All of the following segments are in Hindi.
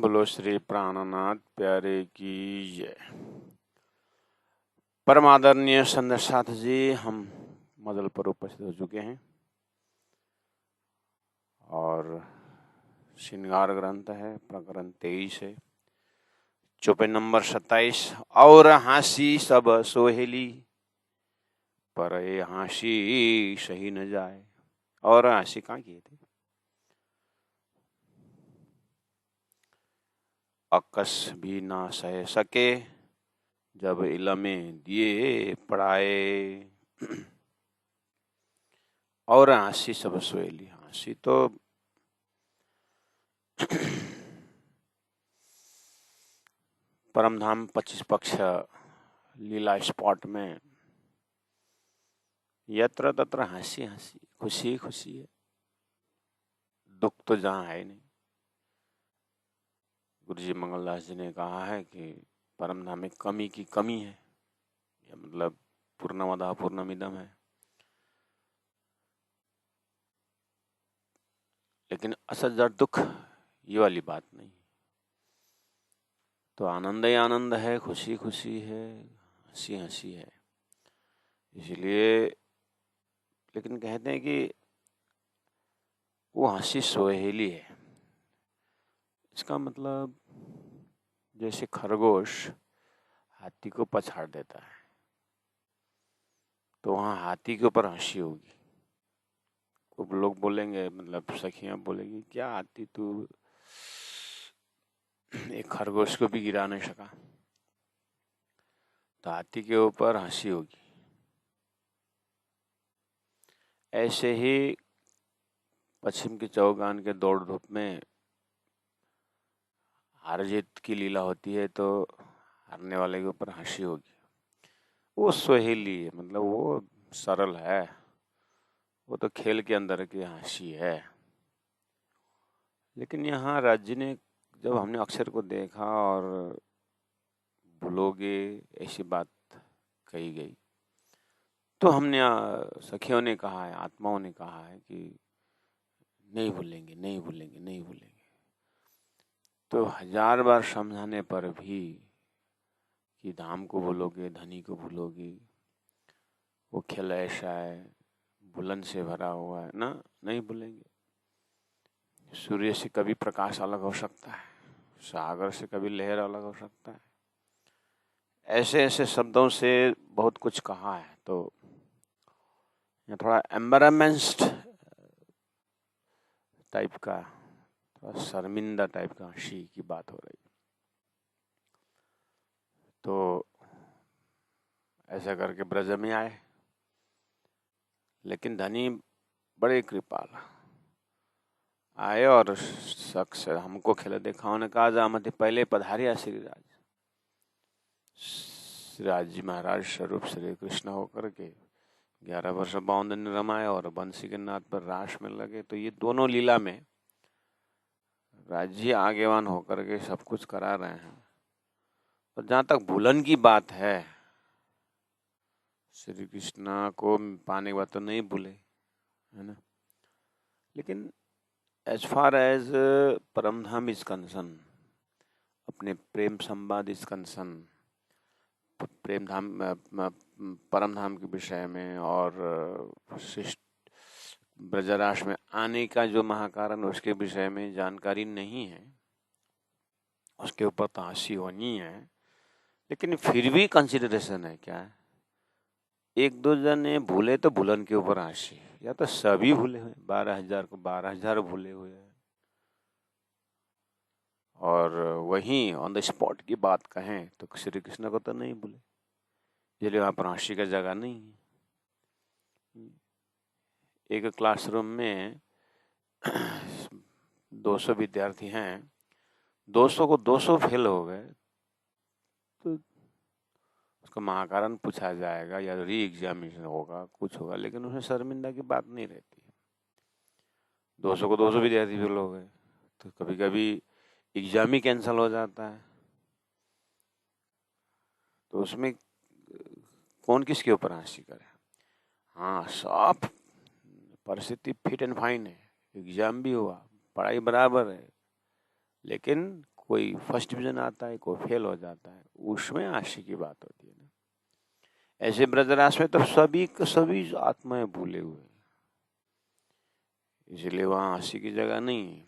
बोलो श्री प्राणनाथ प्यारे की जय। परम आदरणीय संदर्शाथ जी, हम मदल पर उपस्थित हो चुके हैं और श्रृंगार ग्रंथ है, प्रकरण 23 है, चौपे नंबर 27। और हाँसी सब सोहेली, पर ये हाँसी सही न जाए। और हाँसी कहाँ किए थे? अकस भी ना सह सके, जब इलमे दिए पढ़ाए। और हाँसी सब सोहेली, हाँसी तो परमधाम 25 पक्ष लीला स्पॉट में यत्र तत्र हंसी हंसी, खुशी खुशी है, दुख तो जहाँ है नहीं। गुरुजी मंगलदास जी ने कहा है कि परमधाम में कमी की कमी है, या मतलब पूर्णमदः पूर्णमिदम् है, लेकिन असल जड़ दुख ये वाली बात नहीं। तो आनंद ही आनंद है, खुशी खुशी है, हंसी हंसी है। इसलिए लेकिन कहते हैं कि वो हंसी सोहेली है। इसका मतलब जैसे खरगोश हाथी को पछाड़ देता है तो वहां हाथी के ऊपर हंसी होगी। खूब लोग बोलेंगे, मतलब सखियां बोलेगी, क्या हाथी तू एक खरगोश को भी गिरा नहीं सका। तो हाथी के ऊपर हंसी होगी। ऐसे ही पश्चिम के चौगान के दौड़ धूप में हार जीत की लीला होती है, तो हारने वाले के ऊपर हंसी होगी। वो सोहेली है, मतलब वो सरल है, वो तो खेल के अंदर की हंसी है। लेकिन यहाँ राज्य ने, जब हमने अक्षर को देखा और भूलोगे ऐसी बात कही गई, तो हमने सखियों ने कहा है, आत्माओं ने कहा है कि नहीं भूलेंगे नहीं भूलेंगे नहीं भूलेंगे। तो 1000 बार समझाने पर भी कि धाम को भूलोगे, धनी को भूलोगी, वो खेल ऐसा है, बुलंद से भरा हुआ है ना, नहीं भूलेंगे। सूर्य से कभी प्रकाश अलग हो सकता है, सागर से कभी लहर अलग हो सकता है। ऐसे ऐसे शब्दों से बहुत कुछ कहा है। तो ये थोड़ा एम्बेरमेंट्ड टाइप का, थोड़ा शर्मिंदा टाइप का हंसी की बात हो रही। तो ऐसा करके ब्रज में आए, लेकिन धनी बड़े कृपाल आए और शख्स हमको खेला देखा। उन्होंने कहा, जामती पहले पधारिया श्रीराज। श्रीराज जी महाराज स्वरूप श्री कृष्ण होकर के 11 वर्ष 52 दिन रमाए और बंसी के नाथ पर रास में लगे। तो ये दोनों लीला में राज्य आगेवान होकर के सब कुछ करा रहे हैं। और जहाँ तक भूलन की बात है, श्री कृष्ण को पाने के बाद तो नहीं भूले, है ना। लेकिन as far as Paramdham is concern, अपने प्रेम संवाद इज कंसर्न, प्रेम धाम परम धाम के विषय में और शिष्ट ब्रजराज में आने का जो महाकारण उसके विषय में जानकारी नहीं है, उसके ऊपर तो हंसी होनी है। लेकिन फिर भी कंसिडरेशन है क्या है, एक दो जने भूले तो भूलन के ऊपर हंसी, या तो सभी भूले हुए 12,000 को 12,000 भूले हुए हैं। और वहीं ऑन द स्पॉट की बात कहें तो श्री कृष्ण को तो नहीं भूले, इसलिए वहां पर हंसी का जगह नहीं है। एक क्लासरूम में 200 विद्यार्थी हैं, 200 को 200 फेल हो गए तो उसका महाकारण पूछा जाएगा या री एग्जामिनेशन होगा, कुछ होगा, लेकिन उसमें शर्मिंदा की बात नहीं रहती। 200 को 200 विद्यार्थी फेल हो गए तो कभी कभी एग्जाम ही कैंसिल हो जाता है। तो उसमें कौन किसके ऊपर हंसी करे। हाँ, सब परिस्थिति फिट एंड फाइन है, एग्जाम भी हुआ, पढ़ाई बराबर है, लेकिन कोई फर्स्ट डिवीजन आता है, कोई फेल हो जाता है, उसमें आशी की बात होती है ना। ऐसे ब्रजरास में तो सभी आत्माएं भूले हुए हैं, इसलिए वहां हंसी की जगह नहीं है।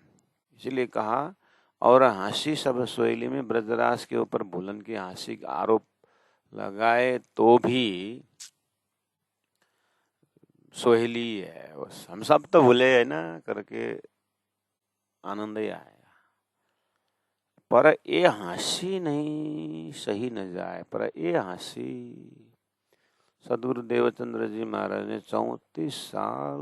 इसलिए कहा और हंसी सब सोहेली में ब्रजरास के ऊपर भूलन की हंसी का आरोप लगाए तो भी सोहेली है, हम सब तो भूले है ना करके आनंद ही आएगा। पर ये हंसी नहीं सही न जाए, पर ये हंसी सदगुरु देवचंद्र जी महाराज ने 34 साल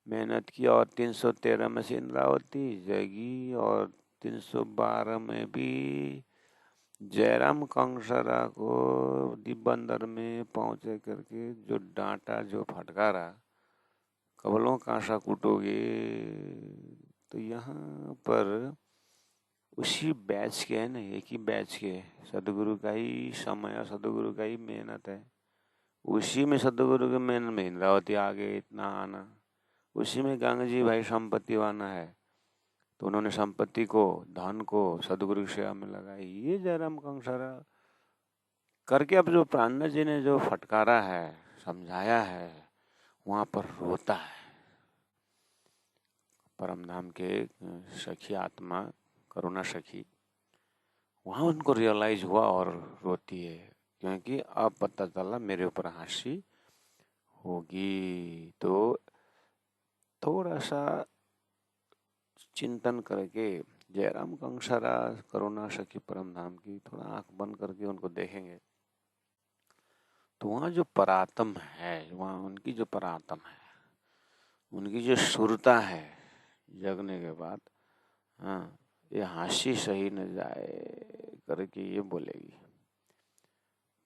मेहनत की और 313 में से इंद्रावती जगी और 312 में भी जयराम कंसरा को दिबंदर में पहुंचे करके जो डांटा, जो फटकारा, कबलों कांसा कूटोगे, तो यहाँ पर उसी बैच के है ना, एक ही बैच के सदगुरु का ही समय और सदगुरु का ही मेहनत है। उसी में सदगुरु के मेहनत में इंद्रावती आगे इतना आना, उसी में गंगा जी भाई संपत्तिवान है तो उन्होंने संपत्ति को, धन को सदगुरु की सेवा में लगाई। ये जयराम कंसरा करके अब जो प्राणनाथ जी ने जो फटकारा है, समझाया है, वहां पर रोता है। परमधाम के सखी आत्मा करुणा सखी, वहां उनको रियलाइज हुआ और रोती है, क्योंकि अब पता चला मेरे ऊपर हंसी होगी। तो थोड़ा सा चिंतन करके जयराम कंसरा करुणा सखी परमधाम की थोड़ा आंख बंद करके उनको देखेंगे तो वहाँ जो परात्म है, वहाँ उनकी जो परात्म है, उनकी जो सुरता है जगने के बाद, हाँ, ये हंसी सही न जाए करके ये बोलेगी,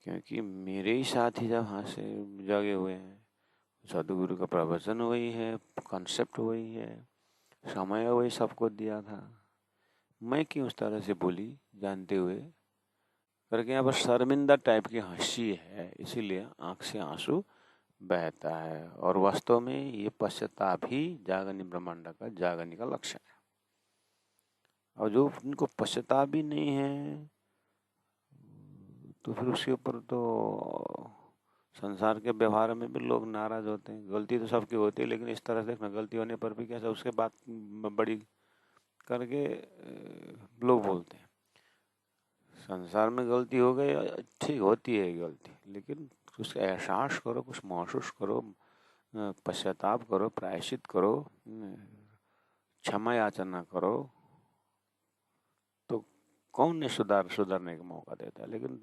क्योंकि मेरे ही साथी जब हंसे जगे हुए हैं, सदगुरु का प्रवचन वही है, कॉन्सेप्ट वही है, समय वही सबको दिया था, मैं क्यों उस तरह से बोली जानते हुए करके यहाँ पर शर्मिंदा टाइप की हंसी है, इसीलिए आंख से आंसू बहता है। और वास्तव में ये पश्चाताप ही जागनी ब्रह्मांड का जागनी का लक्षण है। और जो उनको पश्चाताप भी नहीं है तो फिर उसके ऊपर तो संसार के व्यवहार में भी लोग नाराज होते हैं। गलती तो सबकी होती है, लेकिन इस तरह से देखना, गलती होने पर भी कैसा उसके बात बड़ी करके लोग बोलते हैं। संसार में गलती हो गई, ठीक होती है गलती, लेकिन उसका एहसास करो, कुछ महसूस करो, पश्चाताप करो, प्रायश्चित करो, क्षमा याचना करो, तो कौन ने सुधारने का मौका देता है। लेकिन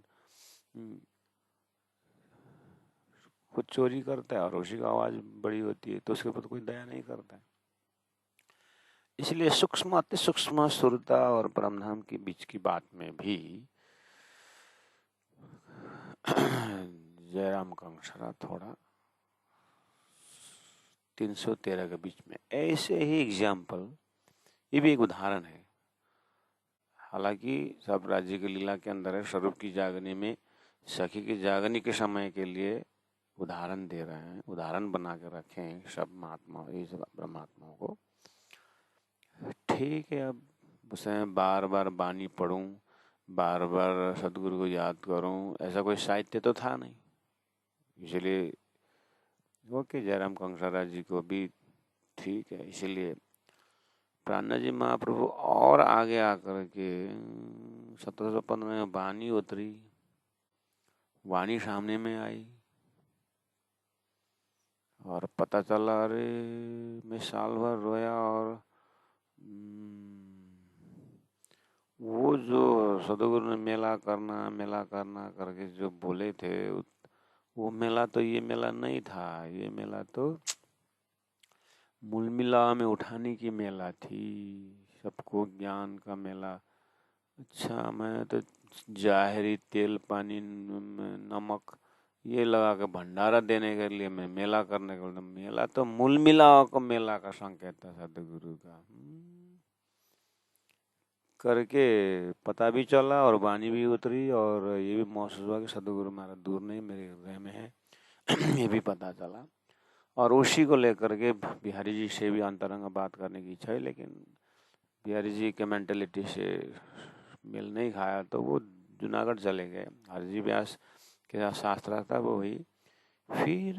खुद चोरी करता है और उसी की आवाज बड़ी होती है तो उसके ऊपर कोई दया नहीं करता है। इसलिए सूक्ष्म अति सूक्ष्म सुरता और परमधाम के बीच की बात में भी जयराम कंसरा थोड़ा 313 के बीच में, ऐसे ही एग्जाम्पल, ये भी एक उदाहरण है। हालांकि सब राज्य की लीला के अंदर है, स्वरूप की जागनी में सखी की जागनी के समय के लिए उदाहरण दे रहे हैं, उदाहरण बना के रखे हैं सब महात्मा, ये सब ब्रह्मात्माओं को। ठीक है, अब उसे बार बार बानी पढ़ूं, बार बार सदगुरु को याद करूं, ऐसा कोई साहित्य तो था नहीं। इसलिए ओके, जयराम कंसरा जी को भी ठीक है। इसलिए प्राणनाथ जी महाप्रभु और आगे आकर के 1715 में वाणी उतरी, वाणी सामने में आई और पता चला, अरे मैं साल भर रोया और वो जो सदगुरु ने मेला करना करके जो बोले थे, वो मेला तो ये मेला नहीं था। ये मेला तो मूल मिला में उठाने की मेला थी, सबको ज्ञान का मेला। अच्छा, मैं तो जाहिरी तेल पानी नमक ये लगा के भंडारा देने के लिए मैं मेला करने के लिए, मेला तो मूल मिलाओ को मेला का संकेत था सदगुरु का करके पता भी चला और वाणी भी उतरी और ये भी महसूस हुआ कि सदगुरु महाराज दूर नहीं, मेरे हृदय में है। ये भी पता चला और उसी को लेकर के बिहारी जी से भी अंतरंग बात करने की इच्छा है, लेकिन बिहारी जी के मेंटेलिटी से मेल नहीं खाया तो वो जूनागढ़ चले गए। हरजी व्यास के साथ शास्त्रा था वो ही। फिर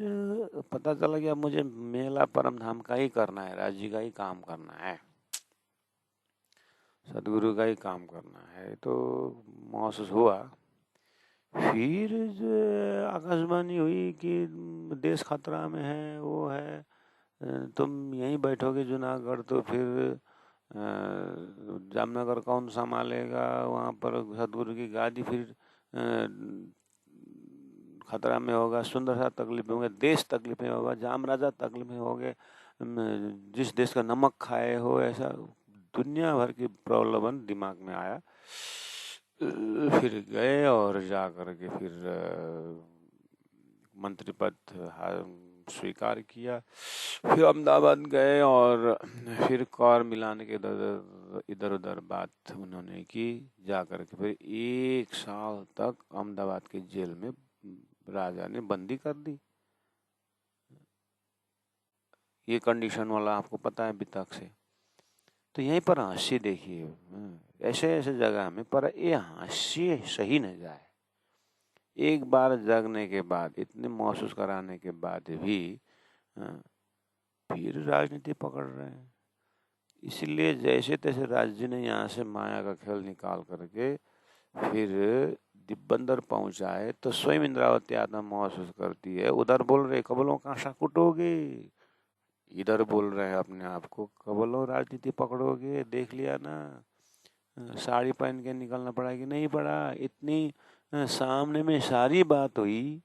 पता चला कि अब मुझे मेला परम धाम का ही करना है, राज जी का ही काम करना है, सदगुरु का ही काम करना है। तो महसूस हुआ। फिर जो आकाशवाणी हुई कि देश खतरा में है, वो है, तुम यहीं बैठोगे जूनागढ़ तो फिर जामनगर कौन संभालेगा, वहाँ पर सदगुरु की गादी फिर खतरा में होगा, सुंदर सा तकलीफ में होगा, देश तकलीफ में होगा, जाम राजा तकलीफ में हो गए, जिस देश का नमक खाए हो, ऐसा दुनिया भर की प्रॉब्लम दिमाग में आया। फिर गए और जा कर के फिर मंत्री पद स्वीकार किया। फिर अहमदाबाद गए और फिर कौर मिलाने के इधर उधर बात उन्होंने की। जा कर के फिर 1 साल तक अहमदाबाद के जेल में राजा ने बंदी कर दी। ये कंडीशन वाला आपको पता है अभी तक से। तो यहीं पर हंसी देखिए, ऐसे ऐसे जगह में, पर ये हंसी सही न जाए। एक बार जगने के बाद, इतने महसूस कराने के बाद भी फिर राजनीति पकड़ रहे हैं। इसलिए जैसे तैसे राज जी ने यहाँ से माया का खेल निकाल करके फिर दिब्बंदर पहुंचाए तो स्वयं इंद्रावती आत्मा महसूस करती है। उधर बोल रहे कबलों का आशा कुटोगे, इधर बोल रहे हैं अपने आप को कबलों राजनीति पकड़ोगे, देख लिया ना, साड़ी पहन के निकलना पड़ा कि नहीं पड़ा। इतनी सामने में सारी बात हुई,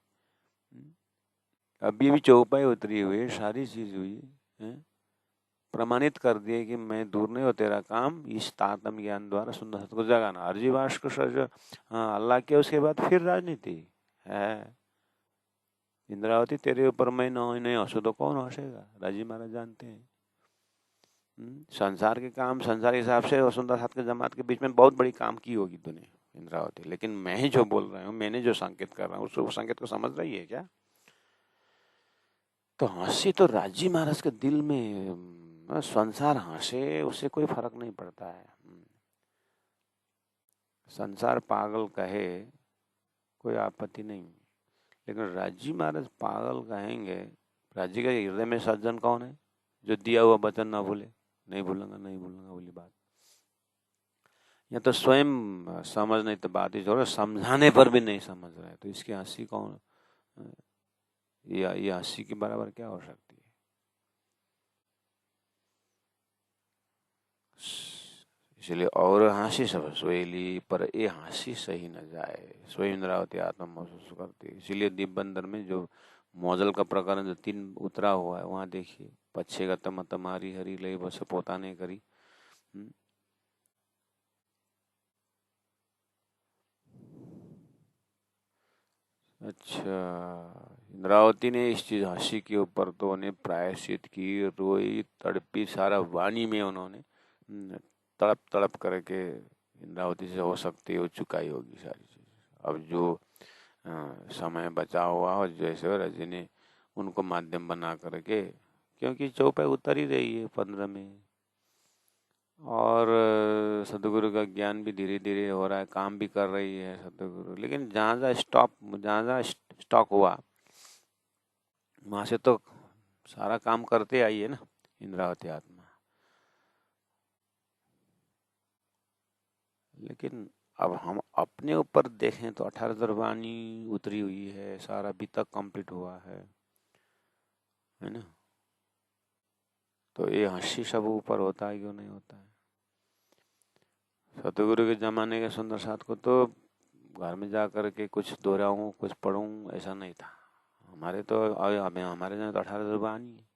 अभी भी चौपाई उतरी हुई है, सारी चीज हुई है, प्रमाणित कर दिए कि मैं दूर नहीं हो तेरा काम, इस तातम ज्ञान द्वारा सुंदर सत को जगाना। अर्जीवास को सज अल्लाह के, उसके बाद फिर राजनीति है। इंद्रावती तेरे ऊपर मैं नहीं हंसू तो कौन हंसेगा, राजी महाराज जानते हैं। संसार के काम संसार के हिसाब से वसुंधरा साथ के जमात के बीच में बहुत बड़ी काम की होगी दुनिया इंद्रावती, लेकिन मैं जो बोल रहा हूँ, मैंने जो संकेत कर रहा हूँ, उस संकेत को समझ रही है क्या? तो हंसी तो राजी महाराज के दिल में, संसार हंसे उससे कोई फर्क नहीं पड़ता है। संसार पागल कहे कोई आपत्ति नहीं, लेकिन राजी महाराज पागल कहेंगे। राजी के हृदय में सज्जन कौन है जो दिया हुआ वचन ना भूले? नहीं भूलूंगा नहीं भूलूंगा बोली बात। या तो स्वयं समझ नहीं तो बात ही छोड़ो, समझाने पर भी नहीं समझ रहे, तो इसकी हंसी कौन, ये हंसी के बराबर क्या हो सकती है? इसलिए और हंसी सब सोएली, पर ये हंसी सही न जाए। स्वयं इंद्रावती आत्मा महसूस करती है। इसीलिए दिब्बंदर में जो मौजल का प्रकरण जो 3 उतरा हुआ है, वहां देखिए, पच्छे गतम तुम्हारी हरी लई बस पोता ने करी। अच्छा, इंद्रावती ने इस चीज हंसी के ऊपर तो उन्हें प्रायश्चित की, रोई तड़पी, सारा वाणी में उन्होंने तड़प तड़प करके इंद्रावती से हो सकती है वो चुकाई होगी सारी चीज। अब जो समय बचा हुआ और जैसे रजी ने उनको माध्यम बना करके, क्योंकि चौपाई उतर ही रही है 15 में, और सदगुरु का ज्ञान भी धीरे धीरे हो रहा है, काम भी कर रही है सदगुरु। लेकिन जहाँ जहाँ स्टॉक हुआ वहां से तो सारा काम करते आई है ना इंद्रावती आत्मा। लेकिन अब हम अपने ऊपर देखें तो 18 वाणी उतरी हुई है, सारा अभी तक कंप्लीट हुआ है ना? तो ये हंसी सब ऊपर होता है क्यों नहीं होता है? सतगुरु के जमाने के सुंदर साथ को तो घर में जा कर के कुछ दोहराऊं कुछ पढ़ूं ऐसा नहीं था। हमारे तो हमारे यहाँ तो 18 वाणी है,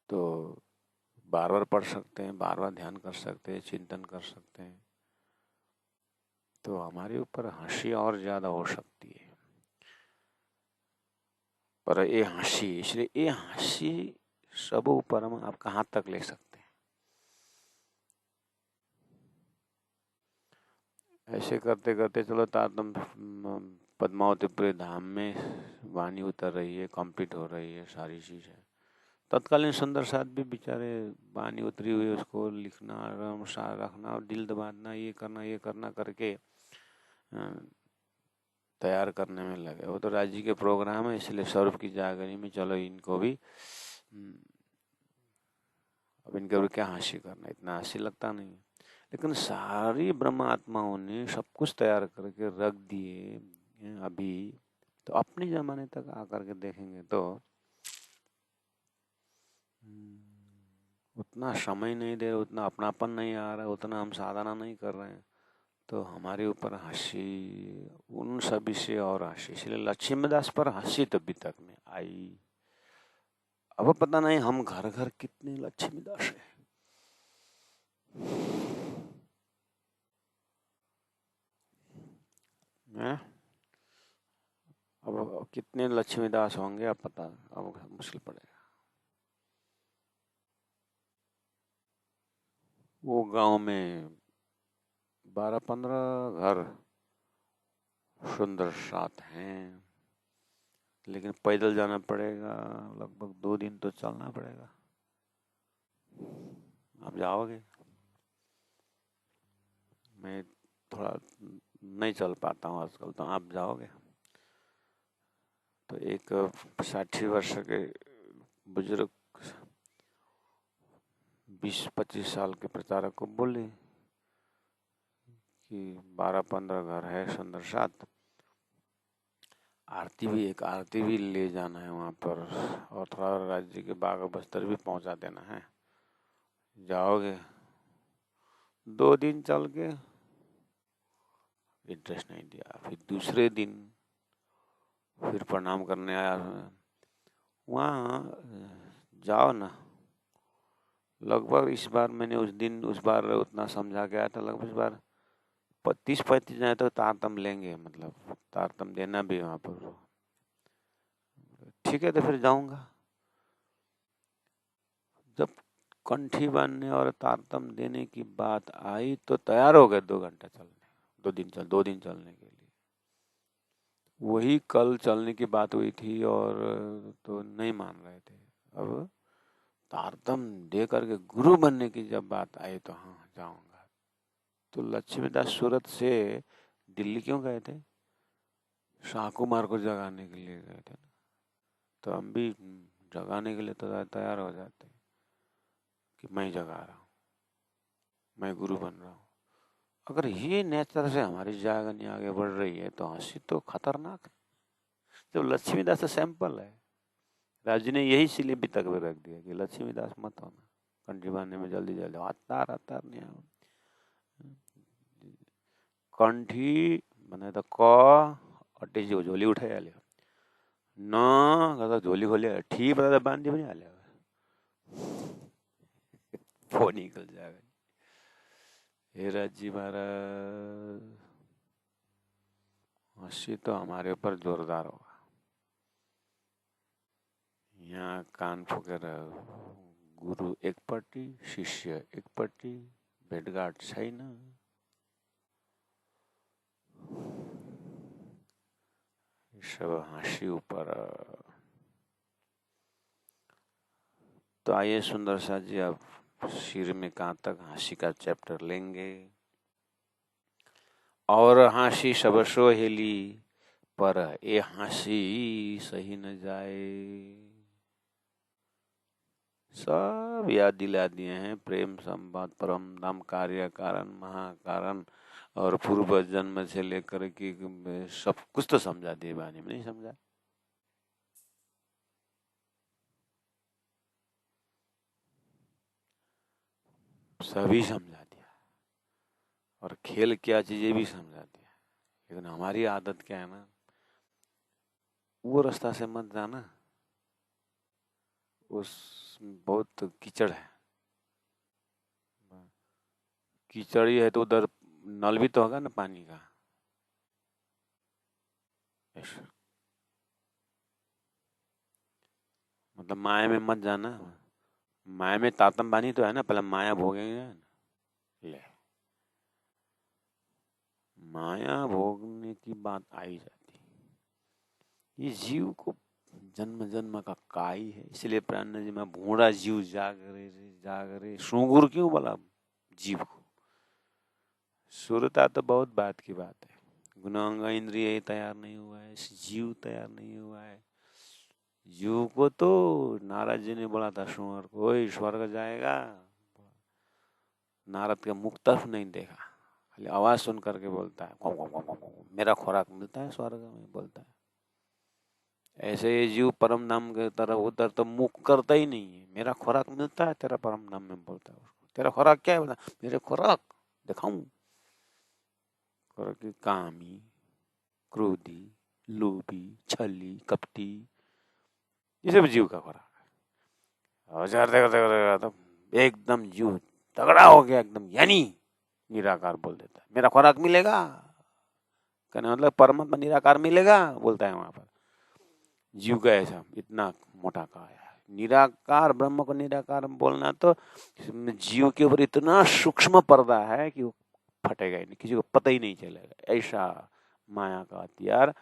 तो बार बार पढ़ सकते हैं, बार बार ध्यान कर सकते हैं, चिंतन कर सकते हैं। तो हमारे ऊपर हंसी और ज्यादा हो सकती है। पर ये हंसी, इसलिए ये हंसी सब ऊपर हम आप कहाँ तक ले सकते हैं? ऐसे करते करते चलो तातम पद्मावतीपुरी धाम में वाणी उतर रही है, कंप्लीट हो रही है सारी चीजें। तत्कालीन सुंदर साथ भी बेचारे बानी उतरी हुई, उसको लिखना, रखना, दिल दबाना, ये करना करके तैयार करने में लगे। वो तो राज्य के प्रोग्राम है, इसलिए स्वरूप की जागरी में चलो इनको भी अब इनके ऊपर क्या हंसी करना, इतना हंसी लगता नहीं है। लेकिन सारी ब्रह्म आत्माओं ने सब कुछ तैयार करके रख दिए अभी, तो अपने जमाने तक आकर के देखेंगे तो उतना समय नहीं दे रहे, उतना अपनापन नहीं आ रहा, उतना हम साधना नहीं कर रहे हैं, तो हमारे ऊपर हंसी उन सभी से और हंसी। इसलिए लक्ष्मीदास पर हंसी तभी तक में आई। अब पता नहीं हम घर घर कितने लक्ष्मीदास है। अब कितने लक्ष्मीदास होंगे अब पता, अब मुश्किल पड़ेगा। वो गांव में 12-15 घर सुंदर साथ हैं, लेकिन पैदल जाना पड़ेगा, लगभग 2 दिन तो चलना पड़ेगा। आप जाओगे? मैं थोड़ा नहीं चल पाता हूँ आजकल, तो आप जाओगे? तो एक 60 वर्ष के बुजुर्ग 20-25 साल के प्रचारक को बोले कि 12-15 घर है सुंदर साथ, एक आरती भी ले जाना है वहाँ पर, और थोड़ा राज्य के बाग बस्तर भी पहुँचा देना है। जाओगे? 2 दिन चल के इंटरेस्ट नहीं दिया। फिर दूसरे दिन फिर प्रणाम करने आया। वहाँ जाओ ना, लगभग इस बार मैंने उस बार उतना समझा के आया था, लगभग इस बार 30-35 जाए तो तारतम लेंगे, मतलब तारतम देना भी वहाँ पर। ठीक है, तो फिर जाऊँगा। जब कंठी बांधने और तारतम देने की बात आई तो तैयार हो गए 2 घंटा चलने, 2 दिन चलने के लिए। वही कल चलने की बात हुई थी और तो नहीं मान रहे थे। अब तारतम दे करके गुरु बनने की जब बात आई तो हाँ जाऊंगा। तो लक्ष्मीदास सूरत से दिल्ली क्यों गए थे? शाह कुमार को जगाने के लिए गए थे। तो हम भी जगाने के लिए तो तैयार हो जाते कि मैं जगा रहा हूँ, मैं गुरु बन रहा हूँ। अगर ये नेचर से हमारी जागनी आगे बढ़ रही है तो हंसी तो खतरनाक है। जो लक्ष्मीदास से सैंपल है, राजू ने यही इसीलिए भी तक रख दिया कि लक्ष्मीदास मत होना, कंठी बांधने में जल्दी आता नहीं आओ। कंठी बने तो क अटे जो झोली उठाई हाल्यो, न कता झोली खोले ठीक पता बांधी पनि हाल्यो, वो निकल जाएगा। हे राजी महाराज, हंसी तो हमारे ऊपर जोरदार होगा। यहाँ कान फुकेर गुरु एकपट्टि, शिष्य एकपट्टि, भेटघाट छैन। सब हंसी ऊपर। तो आइए सुंदर सा जी, अब सिर में कहाँ तक हंसी का चैप्टर लेंगे। और हंसी सब सोहेली, पर ए हंसी सही न जाए। सब याद दिला दिए हैं, प्रेम संवाद, परम धाम, कार्य कारण, महाकारण और पूर्व जन्म से लेकर के सब कुछ तो समझा दिए। बानी में नहीं समझा? सभी समझा दिया, और खेल क्या चीज ये भी समझा दिया। लेकिन हमारी आदत क्या है ना, वो रास्ता से मत जाना, उस बहुत कीचड़ है। कीचड़ ही है तो उधर नल भी तो होगा ना पानी का। मतलब माया में मत जाना। माया में तातम बानी तो है ना, पहले माया भोगेंगे। ले, माया भोगने की बात आई जाती, ये जीव को जन्म जन्म का काई है। इसलिए प्राण जी में भूड़ा जीव जागरे सूंगुर क्यों बोला जीव को? सुरता तो बहुत बात की बात है, गुणांग इंद्रिय तैयार नहीं हुआ है, जीव तैयार नहीं हुआ है। जीव को तो नारद जी ने बोला था सूअर को, ओए स्वर्ग जाएगा, नारद के मुख तरफ नहीं देखा, खाली आवाज सुन करके बोलता है मेरा खुराक मिलता है स्वर्ग में, बोलता है। ऐसे ये जीव परम धाम के तरफ उधर तो मुख करता ही नहीं है, मेरा खुराक मिलता है तेरा परम धाम में, बोलता है उसको। तेरा खुराक क्या है? बोला मेरे खुराक दिखाऊं? करके कामी, क्रोधी, लोभी, छली, कपटी, ये सब जीव का खुराक है। और तो एकदम जीव तगड़ा हो गया एकदम, यानी निराकार बोल देता है, मेरा खुराक मिलेगा, कहने मतलब परमात्मा निराकार मिलेगा, बोलता है वहां पर। जीव का ऐसा इतना मोटा काया है। निराकार ब्रह्म को निराकार बोलना तो जीव के ऊपर इतना सूक्ष्म पर्दा है कि वो फटेगा ही नहीं, किसी को पता ही नहीं चलेगा। ऐसा माया का हथियार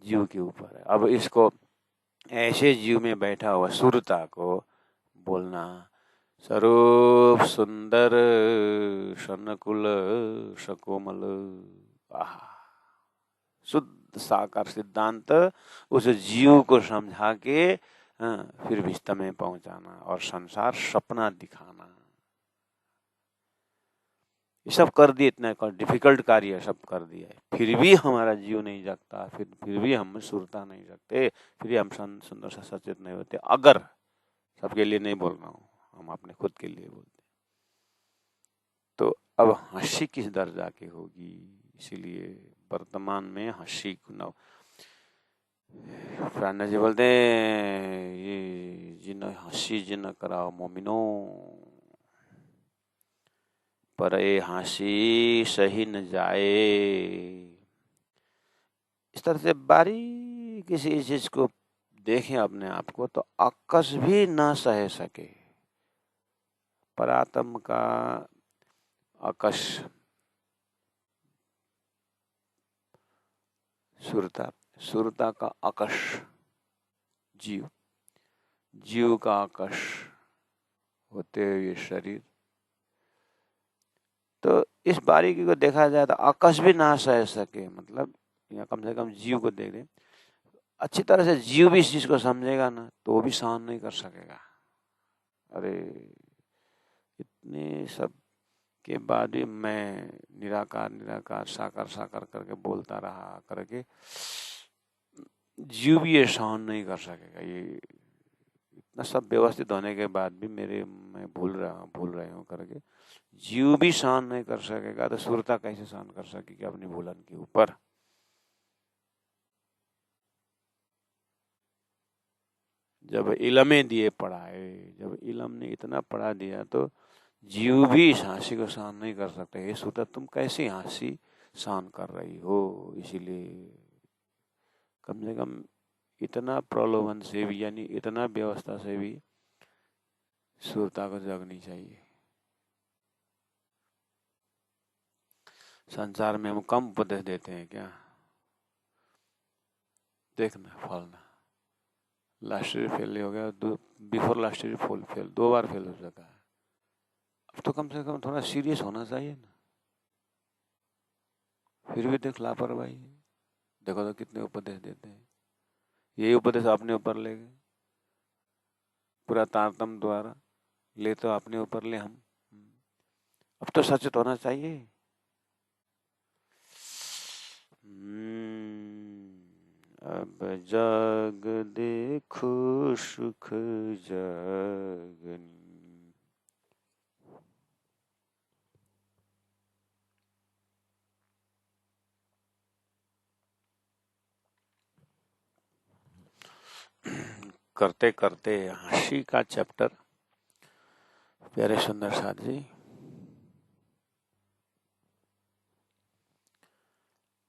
जीव के ऊपर है। अब इसको ऐसे जीव में बैठा हुआ सुरता को बोलना, स्वरूप सुंदर सनकुल सकोमल, आहा, शुद्ध साकार सिद्धांत उस जीव को समझा के फिर विस्ता में पहुंचाना और संसार सपना दिखाना, ये सब कर दिए। इतना डिफिकल्ट कार्य सब कर दिया है, फिर भी हमारा जीव नहीं जागता, फिर भी हम सुरता नहीं सकते, फिर भी हम सुंदर सा सचेत नहीं होते। अगर, सबके लिए नहीं बोल रहा हूँ, हम अपने खुद के लिए बोलते, तो अब हंसी किस दर्जा की होगी? इसीलिए वर्तमान में हंसी न, प्राण जी बोलते हैं ये जिन हंसी जिन कराओ मोमिनो, पर ये हंसी सही न जाए। इस तरह से बारी किसी चीज को देखें अपने आप को तो अक्कस भी न सह सके। परात्म का अकश सुरता, सुरता का आकाश जीव, जीव का आकाश होते हुए शरीर। तो इस बारीकी को देखा जाए तो आकाश भी ना सह सके, मतलब या कम से कम जीव को देख रहे अच्छी तरह से, जीव भी इस चीज को समझेगा ना तो वो भी सहन नहीं कर सकेगा। अरे इतने सब के बाद भी मैं निराकार निराकार साकार साकार करके बोलता रहा करके, जीव भी ये सहन नहीं कर सकेगा। ये इतना सब व्यवस्थित होने के बाद भी मैं भूल रहे हूँ करके जीव भी सहन नहीं कर सकेगा, तो सुरता कैसे सहन कर सकेगी अपनी भूलन के ऊपर? जब इलमें दिए पढ़ाए, जब इलम ने इतना पढ़ा दिया तो जीव भी इस हंसी को सहन नहीं कर सकते। ये सुरता तुम कैसी हंसी सहन कर रही हो? इसीलिए कम से कम इतना प्रलोभन से भी, यानी इतना व्यवस्था से भी सुरता को जगनी चाहिए। संसार में हम कम उपदेश देते हैं क्या? देखना फलना, लास्ट ईयर फेल हो गया, बिफोर लास्ट ईयर फेल, 2 बार फेल हो चुका है। अब तो कम से कम थोड़ा सीरियस होना चाहिए ना। फिर भी देख लापरवाही, देखो तो कितने उपदेश देते हैं। यही उपदेश अपने ऊपर ले गए, पूरा तारतम द्वारा ले तो अपने ऊपर ले हम। अब तो सचेत होना चाहिए। अब जग देखो सुख जगनी, करते करते हंसी का चैप्टर, प्यारे सुंदर साथ जी।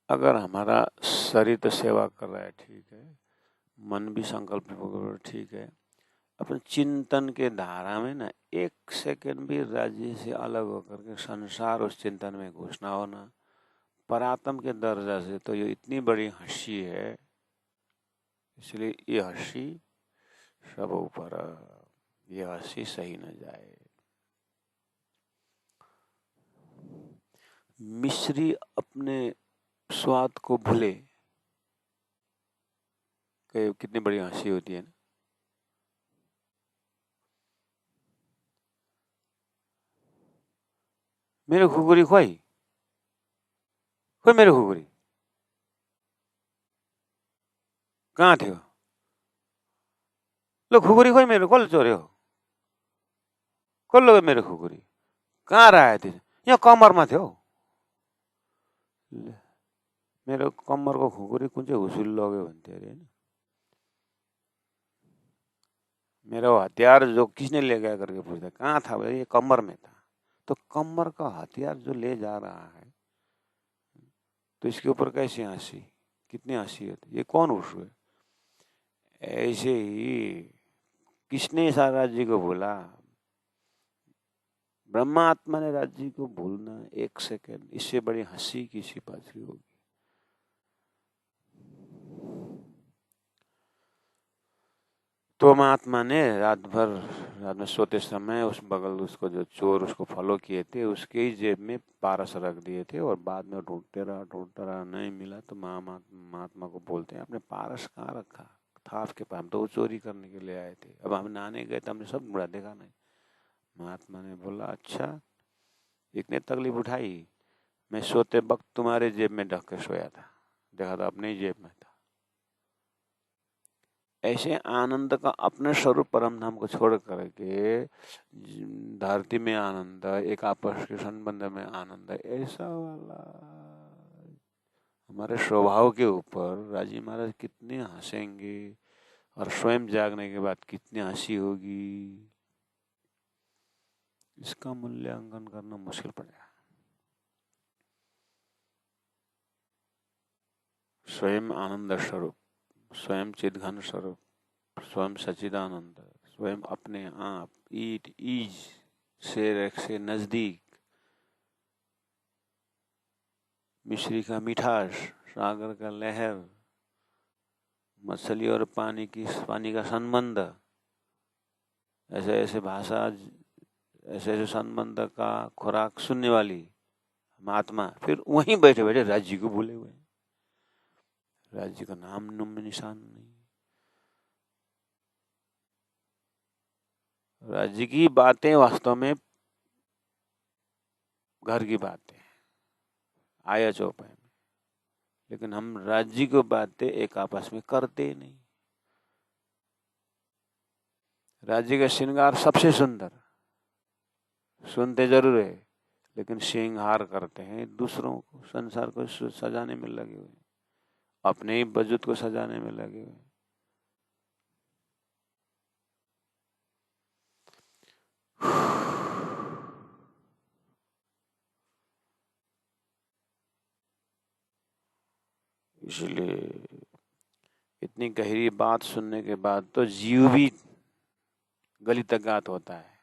अगर हमारा शरीर तो सेवा कर रहा है, ठीक है, मन भी संकल्प ठीक है, अपने चिंतन के धारा में ना 1 सेकंड भी राज्य से अलग होकर के संसार उस चिंतन में घुसना होना, परात्म के दर्जा से तो ये इतनी बड़ी हंसी है। इसलिए ये हंसी सब ऊपर, ये हंसी सही न जाए। मिश्री अपने स्वाद को भूले, कितनी बड़ी हंसी होती है ना। मेरे घुघरी खुआई, कोई मेरे घुघरी कहाँ थे? लो घुघरी खोई मेरे, कल चोरे हो, कल लो मेरे घुघरी कहाँ रहा थे? यहाँ कमरमा थियो। मेरो कम्मरको खुकुरी कुन चाहिँ हुसुल लग्यो भन्थ्यो अरे हैन। मेरो हथियार जो किसने ले गया करके पूछता, कहाँ था भाई? ये कमर में था। तो कमर का हथियार जो ले जा रहा है, तो इसके ऊपर कैसी हंसी, कितनी हंसी होती, ये कौन हुस है? ऐसे ही किसने इस राज्य को भूला? ब्रह्मा आत्मा ने राज्य को भूलना 1 सेकंड, इससे बड़ी हंसी की सिपाही होगी। तो महात्मा ने रात में सोते समय उस बगल उसको जो चोर उसको फॉलो किए थे उसके ही जेब में पारस रख दिए थे और बाद में ढूंढते रहा नहीं मिला। तो महात्मा को बोलते हैं, आपने पारस कहाँ रखा था आपके पास? हम तो वो चोरी करने के लिए आए थे, अब हम नहाने गए तो हमने सब बुरा देखा नहीं। महात्मा ने बोला, अच्छा इतनी तकलीफ उठाई? मैं सोते वक्त तुम्हारे जेब में ढक के सोया था, देखा था अपने ही जेब में था। ऐसे आनंद का अपने स्वरूप परम धाम को छोड़ करके धरती में आनंद, एक आपस के संबंध में आनंद, ऐसा वाला हमारे स्वभाव के ऊपर राजी महाराज कितने हंसेंगे और स्वयं जागने के बाद कितनी हंसी होगी, इसका मूल्यांकन करना मुश्किल पड़ेगा। स्वयं आनंद स्वरूप, स्वयं चिद्घन स्वरूप, स्वयं सच्चिदानंद, स्वयं अपने आप ईज से नजदीक, मिश्री का मिठास, सागर का लहर, मछली और पानी का संबंध, ऐसे ऐसे भाषा, ऐसे ऐसे संबंध का खुराक सुनने वाली महात्मा फिर वहीं बैठे बैठे राज्य को भूले हुए, राज्य का नाम निशान नहीं। राज्य की बातें वास्तव में घर की बातें आया चौपाई में, लेकिन हम राज्य को बातें एक आपस में करते नहीं। राज्य का श्रृंगार सबसे सुंदर, सुनते जरूर है लेकिन श्रृंगार करते हैं दूसरों को, संसार को सजाने में लगे हुए, अपने ही वजूद को सजाने में लगे हुए। इसलिए इतनी गहरी बात सुनने के बाद तो जीव भी गलितगात होता है,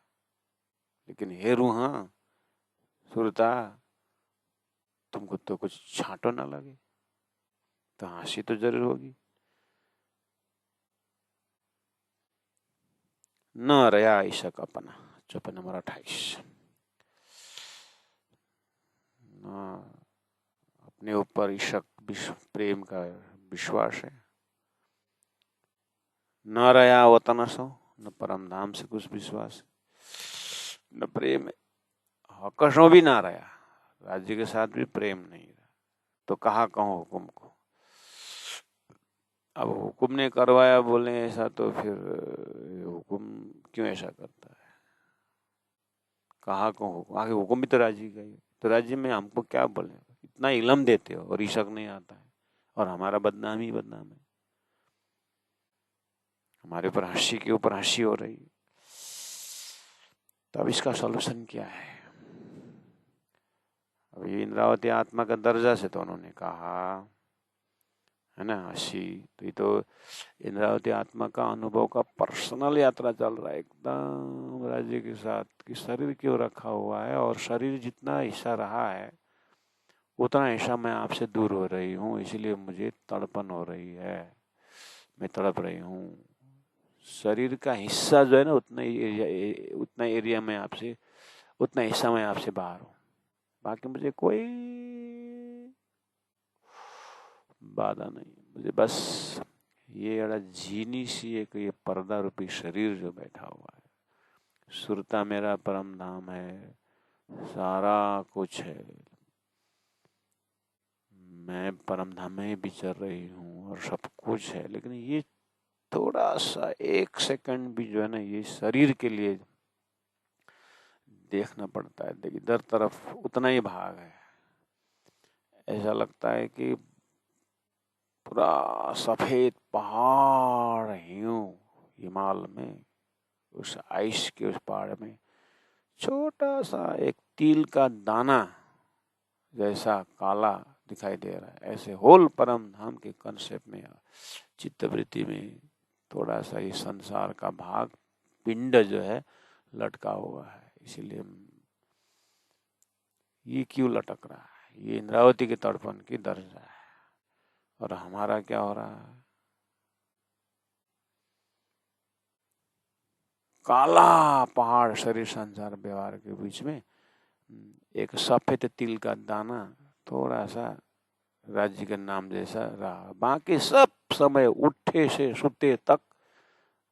लेकिन हे रूहा सुरता, तुमको तो कुछ छांटो ना लगे तो हंसी तो जरूर होगी। न रया ईशक अपना, चौपाई नंबर 28। अपने ऊपर ईशक प्रेम का विश्वास है, न रया वतन सो, न परम धाम से कुछ विश्वास, न प्रेम, हकसों भी ना रहा, राज्य के साथ भी प्रेम नहीं रहा, तो कहा कहूँ हुकुम को। अब हुकुम ने करवाया बोले ऐसा, तो फिर हुकुम क्यों ऐसा करता है? कहा कहूँ, आगे हुकुम भी तो राज्य का ही, तो राज्य में हमको क्या बोले? इतना इलम देते हो और ईशक नहीं आता है और हमारा बदनाम ही बदनाम है, हमारे ऊपर हंसी के ऊपर हंसी हो रही है। तो अब इसका सॉल्यूशन क्या है? अब ये इंद्रावती आत्मा का दर्जा से तो उन्होंने कहा है ना, हंसी, तो ये तो इंद्रावती आत्मा का अनुभव का पर्सनल यात्रा चल रहा है एकदम राज्य के साथ, कि शरीर क्यों रखा हुआ है और शरीर जितना हिस्सा रहा है उतना हिस्सा मैं आपसे दूर हो रही हूँ, इसलिए मुझे तड़पन हो रही है, मैं तड़प रही हूँ, शरीर का हिस्सा जो है ना उतना एरिया में आपसे, उतना हिस्सा में आपसे बाहर हूँ। बाकी मुझे कोई बाधा नहीं, मुझे बस ये अड़ा झीनी सी एक ये पर्दा रूपी शरीर जो बैठा हुआ है, सुरता मेरा परम धाम है, सारा कुछ है, मैं परम धाम में विचर रही हूँ और सब कुछ है, लेकिन ये थोड़ा सा 1 सेकंड भी जो है ना ये शरीर के लिए देखना पड़ता है। देखिए इधर तरफ उतना ही भाग है, ऐसा लगता है कि पूरा सफेद पहाड़ हिमालय में, उस आइस के उस पहाड़ में छोटा सा एक तिल का दाना जैसा काला दिखाई दे रहा है। ऐसे होल परम धाम के कंसेप्ट में, चित्तवृत्ति में थोड़ा सा ये संसार का भाग पिंड जो है लटका हुआ है। इसीलिए ये क्यों लटक रहा है, ये इंद्रावती के तड़पन की दर्जा है। और हमारा क्या हो रहा है, काला पहाड़ शरीर संसार व्यवहार के बीच में एक सफेद तिल का दाना थोड़ा सा राज्य के नाम जैसा रहा। बाकी सब समय उठे से सुते तक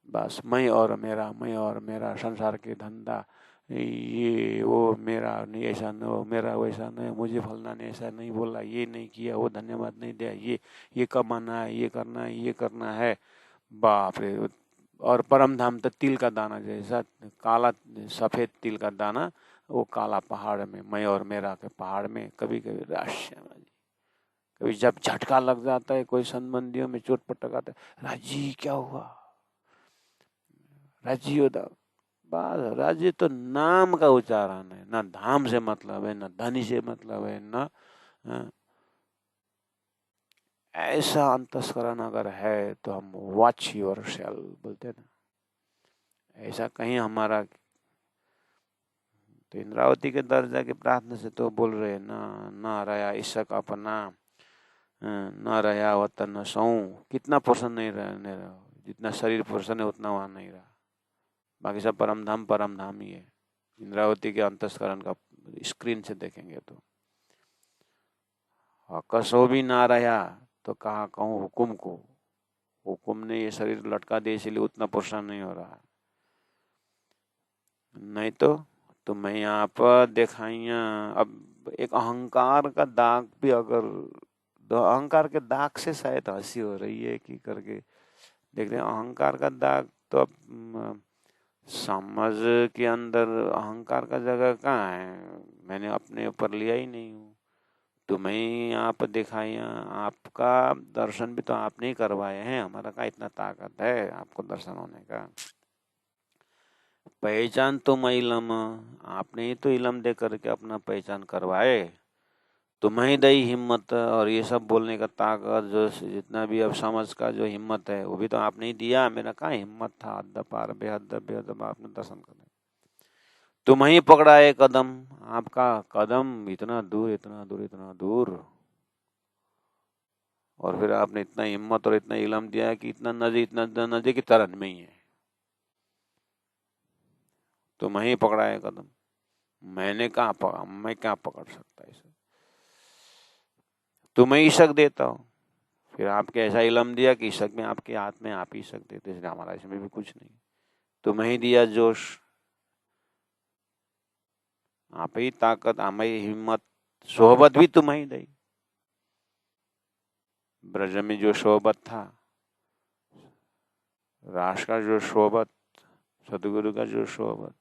बस मैं और मेरा संसार के धंधा, ये वो मेरा नहीं, ऐसा न हो, मेरा वैसा नहीं, मुझे फलना ने ऐसा नहीं बोला, ये नहीं किया, वो धन्यवाद नहीं दिया, ये कमाना है, ये करना है, ये करना है, बाप रे। और परम धाम तो तिल का दाना जैसा काला सफेद तिल का दाना, वो काला पहाड़ में मैं और मेरा के पहाड़ में कभी कभी रहस्य, कभी जब झटका लग जाता है, कोई संबंधियों में चोट पटक आता है, राजी क्या हुआ, राजी होता, बस राजी तो नाम का उच्चारण है, ना धाम से मतलब है, ना धनी से मतलब है, ना ऐसा अंतस्करण अगर है तो हम वॉच योर सेल्फ बोलते ना, ऐसा कहीं हमारा तो इंद्रावती के दर्जा की प्रार्थना से तो बोल रहे ना रहा ईशक अपना, न रहा वतन सौ, कितना पोषण नहीं रहने रहा, जितना शरीर पोषण है उतना वहां नहीं रहा, बाकी सब परम धाम ही है। इंद्रावती के अंतस्करण का स्क्रीन से देखेंगे तो कसो भी ना रहा तो कहा कहूँ हुकुम को, हुकुम ने ये शरीर लटका दे इसलिए उतना पोषण नहीं हो रहा, नहीं तो मैं यहाँ पर दिखाइया। अब एक अहंकार का दाग भी, अगर अहंकार के दाग से शायद हंसी हो रही है कि करके देख रहे हैं, अहंकार का दाग तो अब समझ के अंदर अहंकार का जगह कहाँ है, मैंने अपने ऊपर लिया ही नहीं हूँ, तुम्हें आप दिखाइए, आपका दर्शन भी तो आपने ही करवाए हैं, हमारा का इतना ताकत है आपको दर्शन होने का, पहचान तो मैं इलम, आपने ही तो इलम दे करके अपना पहचान करवाए, तुम्हें दई हिम्मत और ये सब बोलने का ताकत, जो जितना भी अब समझ का जो हिम्मत है वो भी तो आपने ही दिया, मेरा कहाँ हिम्मत था, हद पार बेहद बेहद आपने दर्शन कर, तुम्हें ही पकड़ा एक कदम, आपका कदम इतना दूर इतना दूर इतना दूर, और फिर आपने इतना हिम्मत और इतना इलम दिया कि इतना नजदीक की तरह में ही है, तुम्हें ही पकड़ा है कदम, मैंने कहाँ पकड़ा, मैं क्या पकड़ सकता इसे, तुम्हें ही शक देता हूँ, फिर आपके ऐसा इलम दिया कि शक में आपके हाथ में आप ही शक देते, इसलिए हमारा इसमें भी कुछ नहीं, तुम्हें ही दिया जोश, आप ही ताकत, आप ही हिम्मत, सोहबत भी तुम्हें ही दी, ब्रज में जो सोहबत था, राष्ट्र का जो सोहबत, सदगुरु का जो सोहबत,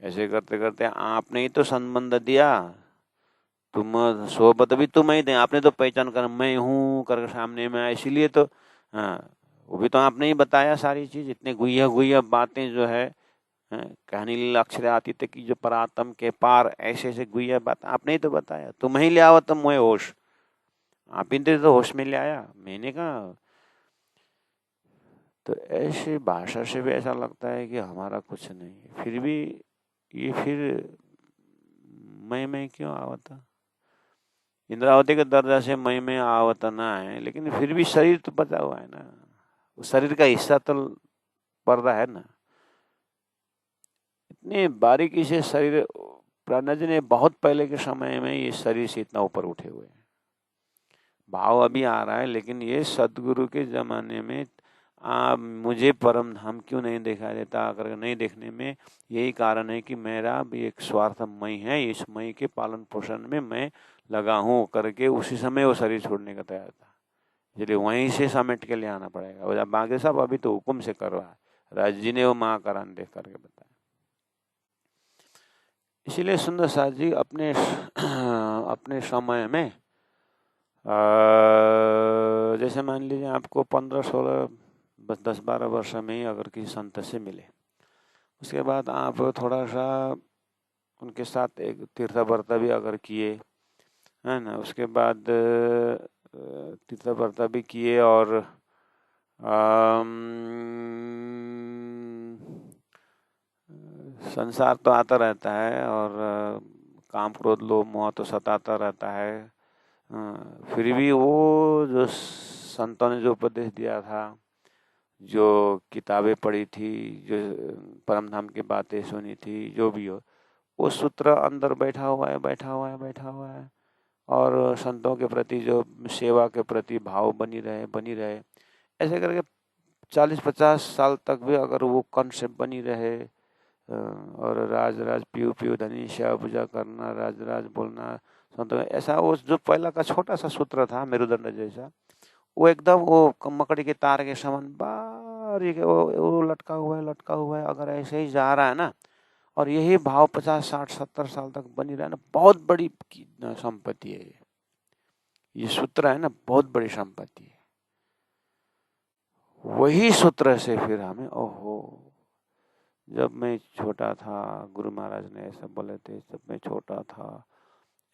ऐसे करते करते आपने ही तो संबंध दिया, तुम सोहबत भी तुम ही दे, आपने तो पहचान कर मैं हूँ कर सामने में आया, इसीलिए तो हाँ, वो भी तो आपने ही बताया सारी चीज, इतने गुह्य गुह्य बातें जो है, कहानी लीला अक्षर आतिथ्य की जो परात्म के पार ऐसे ऐसे गुह्य बात आपने ही तो बताया, तुम ही ले आओ तुम मोह होश, आप ही तो होश में ले आया, मैंने कहा। तो ऐसी भाषा से भी ऐसा लगता है कि हमारा कुछ नहीं है, फिर भी ये फिर मैं क्यों आवता, इंद्रावती के दर्जा से मैं आवता ना है, लेकिन फिर भी शरीर तो बचा हुआ है ना, शरीर का हिस्सा तो पर्दा है ना। इतनी बारीकी से शरीर, प्राणा जी ने बहुत पहले के समय में ये शरीर से इतना ऊपर उठे हुए हैं। भाव अभी आ रहा है, लेकिन ये सदगुरु के जमाने में मुझे परम धाम क्यों नहीं दिखाई देता, अगर नहीं देखने में यही कारण है कि मेरा भी एक स्वार्थ मई है, इस मई के पालन पोषण में मैं लगा हूँ करके उसी समय वो शरीर छोड़ने का तैयार था। इसलिए वहीं से समेट के ले आना पड़ेगा। और बाकी साहब अभी तो हुक्म से कर रहा है, राज जी ने वो महाकरण देख करके बताया। इसीलिए सुंदर साथ जी अपने अपने समय में जैसे मान लीजिए आपको 15-16 बस 10-12 वर्ष में ही अगर किसी संत से मिले, उसके बाद आप थोड़ा सा उनके साथ एक तीर्थ व्रत भी अगर किए, है ना, उसके बाद तीर्थ व्रत भी किए और संसार तो आता रहता है और काम क्रोध लोभ मोह तो सताता रहता है। फिर भी वो जो संतों ने जो उपदेश दिया था, जो किताबें पढ़ी थी, जो परम धाम की बातें सुनी थी, जो भी हो, वो सूत्र अंदर बैठा हुआ है, बैठा हुआ है, बैठा हुआ है। और संतों के प्रति जो सेवा के प्रति भाव बनी रहे, ऐसे करके 40-50 साल तक भी अगर वो कॉन्सेप्ट बनी रहे, और राज राज पीयू पीयू धनी सेवा पूजा करना, राज राज बोलना, संतों ऐसा वो जो पहला का छोटा सा सूत्र था मेरुदंड जैसा, वो एकदम वो मकड़ी के तार के समान बारीक वो लटका हुआ है। अगर ऐसे ही जा रहा है ना, और यही भाव 50-60-70 साल तक बनी रहा ना, बहुत बड़ी संपत्ति है ये सूत्र है ना, बहुत बड़ी संपत्ति है। वही सूत्र से फिर हमें ओहो, जब मैं छोटा था गुरु महाराज ने ऐसा बोले थे, जब मैं छोटा था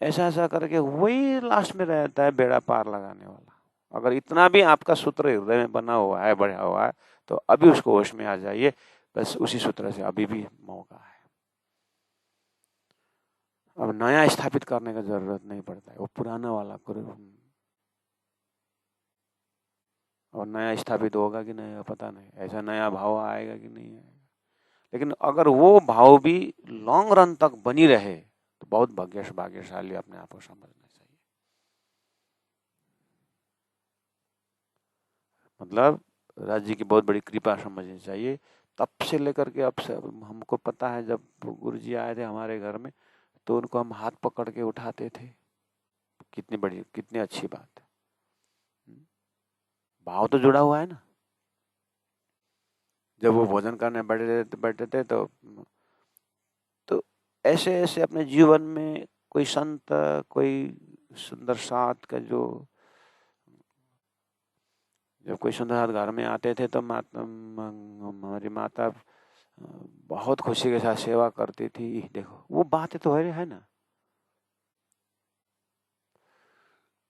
ऐसा ऐसा करके वही लास्ट में रहता है बेड़ा पार लगाने वाला। अगर इतना भी आपका सूत्र हृदय में बना हुआ है, बढ़ा हुआ है, तो अभी उसको होश में आ जाइए, बस उसी सूत्र से अभी भी मौका है। अब नया स्थापित करने का जरूरत नहीं पड़ता है, वो पुराना वाला करो। और नया स्थापित होगा कि नहीं पता नहीं, ऐसा नया भाव आएगा कि नहीं आएगा, लेकिन अगर वो भाव भी लॉन्ग रन तक बनी रहे तो बहुत भाग्यशाली अपने आप को समझना चाहिए। मतलब राज्य की बहुत बड़ी कृपा समझनी चाहिए। तब से लेकर के अब से हमको पता है, जब गुरु जी आए थे हमारे घर में तो उनको हम हाथ पकड़ के उठाते थे। कितनी बड़ी, कितनी अच्छी बात है। भाव तो जुड़ा हुआ है ना। जब वो भोजन करने बैठे थे तो ऐसे ऐसे अपने जीवन में कोई संत, कोई सुंदर साथ का जब कोई सुंदर साथ घर में आते थे तो हमारी माता बहुत खुशी के साथ सेवा करती थी। देखो वो बातें तो है ना।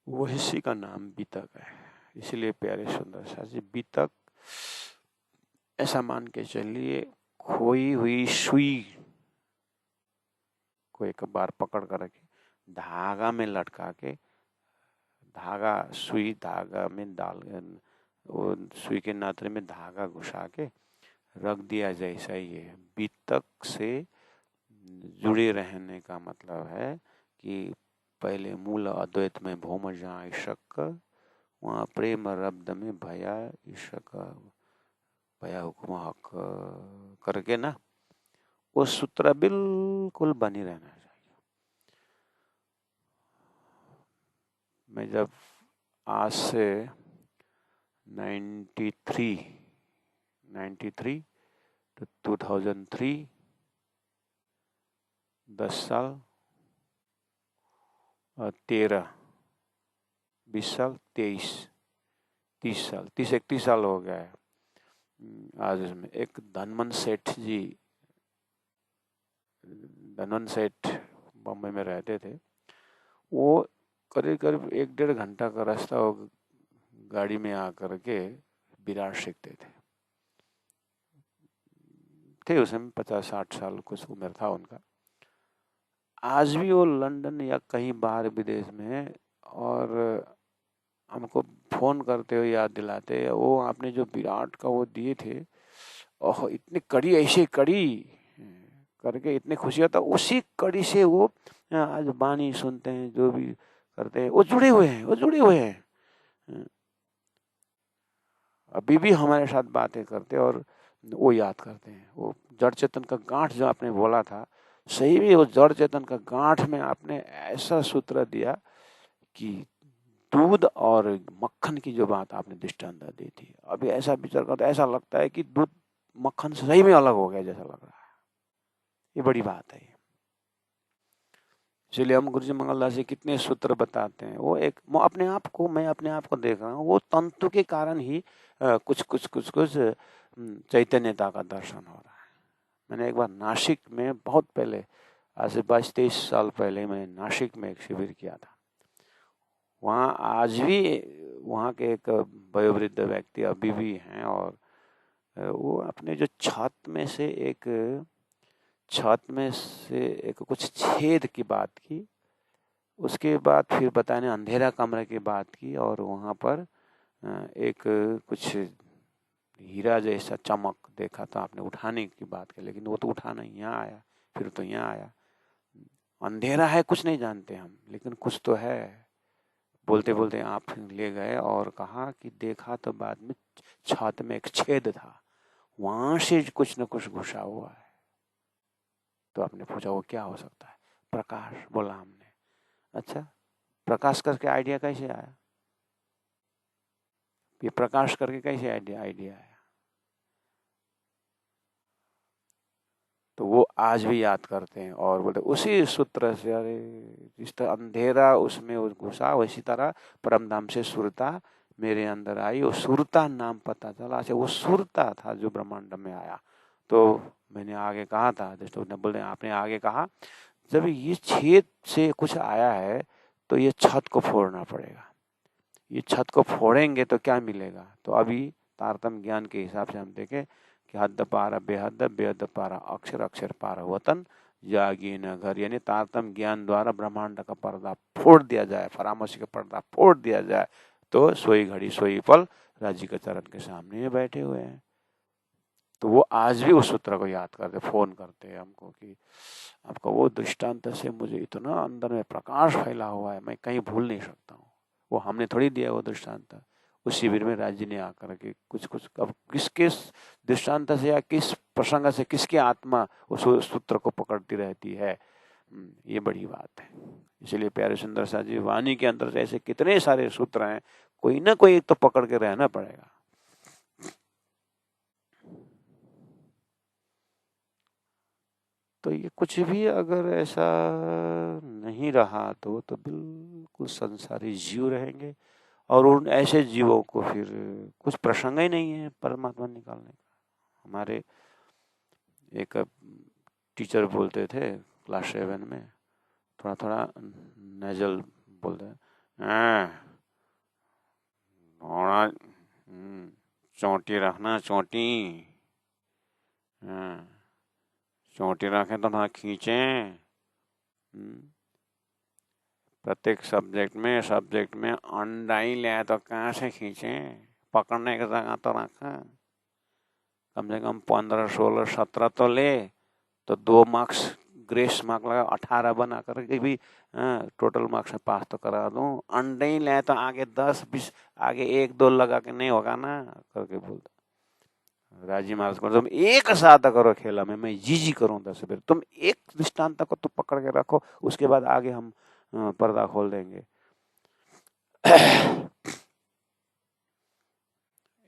वो इसी का नाम बीतक है। इसलिए प्यारे सुंदर साथ जी, बीतक ऐसा मान के चलिए, खोई हुई सुई को एक बार पकड़ कर रखे, धागा में लटका के, धागा सुई धागा में डाल, वो सुई के नाथरे में धागा घुसा के रख दिया, जैसा ही है। बीतक से जुड़े रहने का मतलब है कि पहले मूल अद्वैत में भौम जहाँ ईशक, वहाँ प्रेम रब्द में भया ईशक, भया हुक्म हक करके ना, वो सूत्र बिल्कुल बनी रहना चाहिए। मैं जब आज से 93 to 2003, 10 साल और 13, 20 साल, 30 साल, 31 साल हो गया है आज इसमें। एक धनवंत सेठ बम्बई में रहते थे। वो करीब करीब 1-1.5 घंटा का रास्ता वो गाड़ी में आकर के विराट सीखते थे उस समय 50-60 साल कुछ उम्र था उनका। आज भी वो लंदन या कहीं बाहर विदेश में, और हमको फोन करते हो याद दिलाते, वो आपने जो विराट का वो दिए थे, ओह इतनी कड़ी, ऐसी कड़ी करके इतनी खुशी होता, उसी कड़ी से वो आज बानी सुनते हैं, जो भी करते हैं, वो जुड़े हुए हैं, वो जुड़े हुए हैं। अभी भी हमारे साथ बातें करते और वो याद करते हैं। वो जड़ चेतन का गांठ जो आपने बोला था, सही में वो जड़ चेतन का गांठ में आपने ऐसा सूत्र दिया कि दूध और मक्खन की जो बात आपने दृष्टांत दी थी, अभी ऐसा विचार करते ऐसा लगता है कि दूध मक्खन से सही में अलग हो गया जैसा लग रहा है। ये बड़ी बात है। इसलिए हम गुरुजी मंगलदास जी कितने सूत्र बताते हैं, वो एक मैं अपने आप को देख रहा हूँ, वो तंतु के कारण ही कुछ चैतन्यता का दर्शन हो रहा है। मैंने एक बार नासिक में बहुत पहले, आज से 22-23 साल पहले मैं नासिक में एक शिविर किया था। वहाँ आज भी वहाँ के एक वयोवृद्ध व्यक्ति अभी भी हैं, और वो अपने जो छत में से एक कुछ छेद की बात की, उसके बाद फिर बताने अंधेरा कमरे की बात की, और वहाँ पर एक कुछ हीरा जैसा चमक देखा था, आपने उठाने की बात की, लेकिन वो तो उठाना यहाँ आया, फिर तो यहाँ आया। अंधेरा है, कुछ नहीं जानते हम, लेकिन कुछ तो है। बोलते बोलते आप ले गए और कहा कि देखा तो बाद में छत में एक छेद था, वहां से कुछ न कुछ घुसा हुआ है। तो आपने पूछा वो क्या हो सकता है? प्रकाश, बोला हमने। अच्छा, प्रकाश करके आइडिया कैसे आया? ये प्रकाश करके कैसे आइडिया आया? तो वो आज भी याद करते हैं और बोलते उसी सूत्र से, अरे जिस तरह अंधेरा उसमें घुसा, वैसी तरह परमधाम से सुरता मेरे अंदर आई, वो सुरता नाम पता चला। अच्छा, वो सुरता था जो ब्रह्मांड में आया। तो मैंने आगे कहा था, दोस्तों ने बोले आपने आगे कहा, जब ये छेद से कुछ आया है तो ये छत को फोड़ना पड़ेगा। ये छत को फोड़ेंगे तो क्या मिलेगा? तो अभी तारतम्य ज्ञान के हिसाब से हम देखें कि हद पार बेहद, बेहद पार अक्षर, अक्षर पार वतन, जागी न घर। यानी तारतम्य ज्ञान द्वारा ब्रह्मांड का पर्दा फोड़ दिया जाए, फरामोशी का पर्दा फोड़ दिया जाए, तो सोई घड़ी सोई पल राजी के चरण के सामने बैठे हुए हैं। तो वो आज भी उस सूत्र को याद करते, फोन करते हैं हमको कि आपका वो दृष्टांत से मुझे इतना अंदर में प्रकाश फैला हुआ है, मैं कहीं भूल नहीं सकता हूँ। वो हमने थोड़ी दिया वो दृष्टांत, उस शिविर में राज जी ने आकर के कुछ अब किसके दृष्टांत से या किस प्रसंग से किसकी आत्मा उस सूत्र को पकड़ती रहती है, ये बड़ी बात है। इसलिए प्यारे सुंदर सा जी वाणी के अंदर से ऐसे कितने सारे सूत्र हैं, कोई ना कोई एक तो पकड़ के रहना पड़ेगा। तो ये कुछ भी अगर ऐसा नहीं रहा तो बिल्कुल संसारी जीव रहेंगे, और उन ऐसे जीवों को फिर कुछ प्रसंग ही नहीं है परमात्मा निकालने का। हमारे एक टीचर बोलते थे क्लास 7 में, थोड़ा थोड़ा नेजल बोलते हैं, थोड़ा चोटी रखना, चोटी, चोटी रखें तो थोड़ा खींचें। प्रत्येक सब्जेक्ट में अंडा ही ले तो कहाँ से खींचे? पकड़ने की जगह तो रखा, कम से कम 15, 16, 17 तो ले, तो 2 मार्क्स ग्रेस मार्क लगा, 18 बना करके भी टोटल मार्क्स में पास तो करा दूं। अंडे ही ले तो आगे 10, 20, आगे 1-2 लगा के नहीं होगा ना करके बोलता। राजी महाराज को तुम एक साथ करो खेला में, मैं जी करूँ 10 बार, तुम एक दृष्टांत को तो पकड़ के रखो, उसके बाद आगे हम पर्दा खोल देंगे।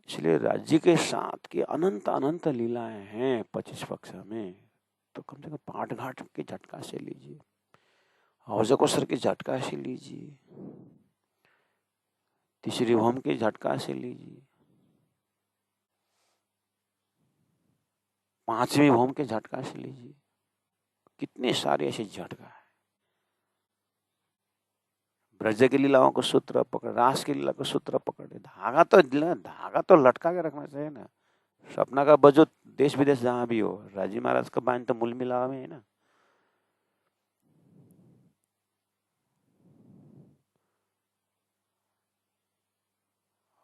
इसलिए राज्य के साथ की अनंत अनंत लीलाएं हैं 25 पक्ष में, तो कम से कम पाठ घाट के झटका से लीजिए, हौजकोसर के झटका से लीजिए, तीसरी होम के झटका से लीजिए, 5वीं होम के झटका से लीजिए, कितने सारे ऐसे झटका है। ब्रज की लीलाओं को सूत्र पकड़, रास की लीला को सूत्र पकड़े, धागा तो लटका के रखना चाहिए ना। सपना का बजो देश विदेश जहां भी हो, राजी महाराज का बाइन तो मूल मिलावा में है ना।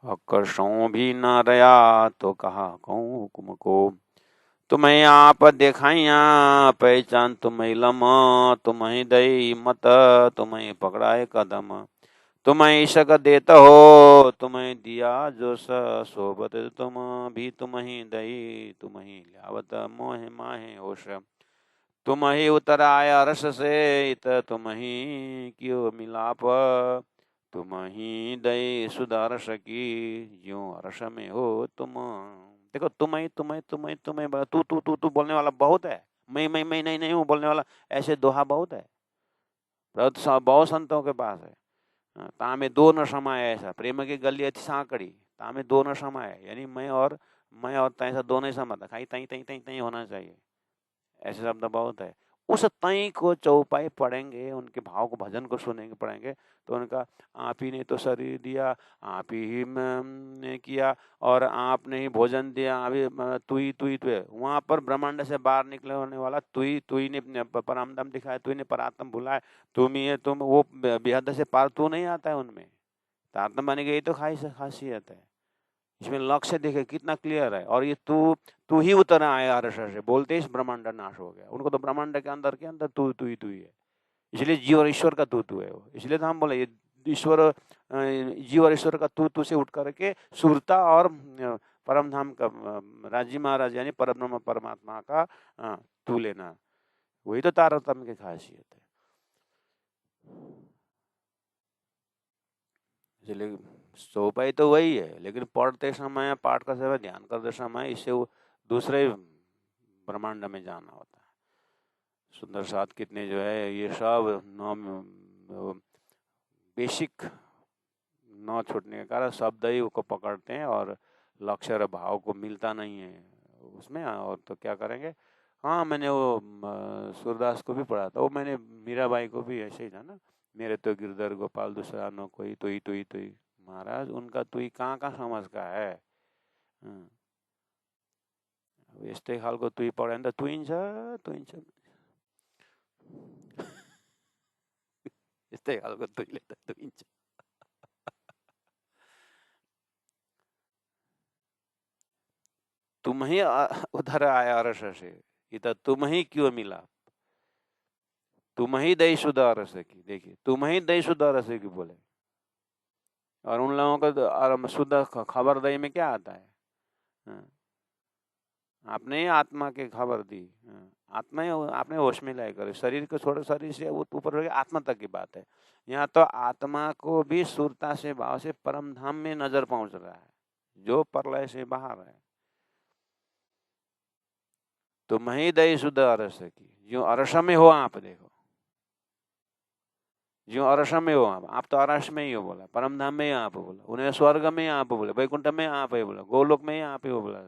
आकर्षों भी न रया तो कहा कहूँ हुक्म को। तुम्हें आप देखाइया पहचान तुम्हें लमा, तुम्हें दई मत तुम्हें पकड़ाए कदम। तुम्हें इशक देता हो तुम्हें दिया जो सोबत, तुम भी तुम्हें दई तुम्हें ल्यावत मोह माहे होश। तुम्हें उतर आया रस से इत तुम्हें क्यों मिलाप, तुम्हें दई सुधा रस की यूं रस में हो तुम। देखो तुम्हें तू बोलने वाला बहुत है, मैं नहीं हूँ बोलने वाला, ऐसे दोहा बहुत है, बहुत संतों के पास है। तामे दो न समाये, ऐसा प्रेम की गली अच्छी सांकड़ी, तामे दो न समाये, यानी मैं और तय से दो नहीं समाता, खाई तई तई तई तई होना चाहिए, ऐसे शब्द बहुत है। उस तई को चौपाई पढ़ेंगे, उनके भाव को भजन को सुनेंगे पढ़ेंगे तो उनका आप ही ने तो शरीर दिया, आप ही ने किया, और आपने ही भोजन दिया, अभी तू ही है। वहां पर ब्रह्मांड से बाहर निकले होने वाला तू ही ने परमदम दिखाया, तू ही ने परात्म भुलाया, तुम ही है, तुम वो बेहद से पार तू नहीं आता है उनमें। तारतम बन गई तो खासियत है। इसमें लक्ष्य देखे कितना क्लियर है। और ये तू ही उतर आया अर्श से, बोलते इस ब्रह्मांड नाश हो गया। उनको तो ब्रह्मांड के अंदर तू ही है, इसलिए जीव और ईश्वर का तू है वो। इसलिए तो हम बोले ये ईश्वर, जीव और ईश्वर का तू से उठ करके सुरता और परम धाम का राजी महाराज यानी परब्रह्म परमात्मा का तू लेना, वही तो तारतम्य की खासियत है। इसलिए चौपाई तो वही है, लेकिन पढ़ते समय पाठ का समय ध्यान करते समय इससे वो दूसरे ब्रह्मांड में जाना होता है। सुंदर साथ कितने जो है ये सब बेसिक न छूटने के कारण शब्द ही को पकड़ते हैं और लक्ष्य और भाव को मिलता नहीं है उसमें। और तो क्या करेंगे। हाँ, मैंने वो सूरदास को भी पढ़ा था, वो मैंने मीराबाई को भी ऐसे ही था ना, मेरे तो गिरधर गोपाल दूसरा न कोई, तो ही महाराज उनका तो ही कहाँ कहाँ समझ का है। यस्तै खालको तुई पढ्यो भने त तुइन्छ यस्तै खालको तुइले त तुइन्छ। तुम ही उधर आया रस से, इधर तुम ही क्यों मिला, तुम ही दही सुधा रस की। देखिए तुम ही दही सुधा रस की बोले, और उन लोगों को शुद्ध खबर दही में क्या आता है। आपने ही आत्मा की खबर दी, आत्मा ही आपने होश में लाए करे, शरीर को छोड़ो, शरीर से वो ऊपर आत्मा तक की बात है। यहाँ तो आत्मा को भी सुरता से भाव से परम धाम में नजर पहुंच रहा है जो प्रलय से बाहर है। तो मही दही शुद्ध अरस की, जो अरस में हो आप, देखो जो अरस में हो आप तो अरस में ही हो बोला, परम धाम में ही आप बोला, उन्हें स्वर्ग में आप बोले, वैकुंठ में आप ही बोला, गोलोक में ही आप ही बोला,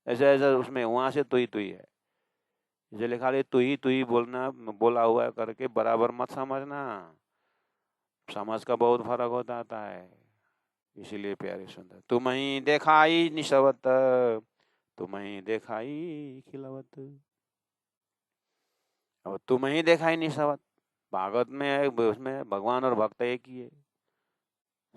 ऐसा ऐसा उसमें वहां से तू ही है। इसलिए खाली तू ही बोलना बोला हुआ करके बराबर मत समझना, समझ का बहुत फर्क होता है। इसीलिए प्यारे सुंदर, तुम ही देखाई निशवत, तुम ही देखाई खिलवत। अब तुम ही देखाई निशवत, भागवत में उसमें भगवान और भक्त एक ही है,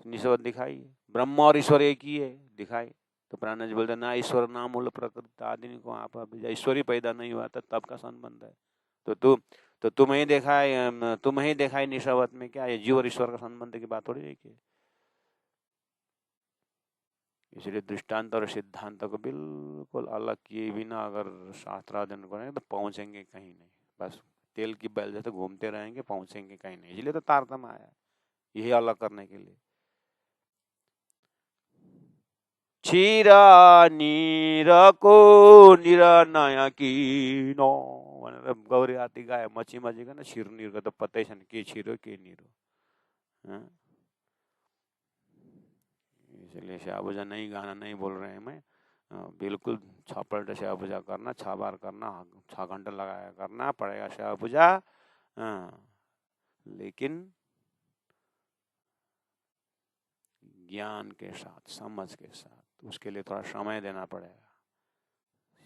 निशवत दिखाई, ब्रह्म और ईश्वर एक ही है दिखाई। तो प्राण जी बोलते ना ईश्वर नाम मूल प्रकृति आदि को आप ईश्वर ही पैदा नहीं हुआ था तब का संबंध है। तो तुम ही देखाई निशावत में क्या है, जीव और ईश्वर का संबंध की बात थोड़ी है कि। इसलिए दृष्टांत और सिद्धांत को बिल्कुल अलग किए बिना अगर शास्त्राध्ययन करेंगे तो पहुंचेंगे कहीं नहीं, बस तेल की बैल जैसे घूमते रहेंगे, पहुंचेंगे कहीं नहीं। इसलिए तो तारतम्य आया, यही अलग करने के लिए। क्षीरा नीर को निरा की नो गौरी आती गाय मच्छी का ना, क्षीर नीर का तो पता ही नहीं के क्षीरो के नीरो। इसलिए श्याभुजा नहीं गाना नहीं बोल रहे हैं मैं, बिल्कुल 6 पलटे श्याभुजा करना, 6 बार करना, 6 घंटे लगाया करना पड़ेगा श्याभुजा। लेकिन ज्ञान के साथ, समझ के साथ, उसके लिए थोड़ा समय देना पड़ेगा।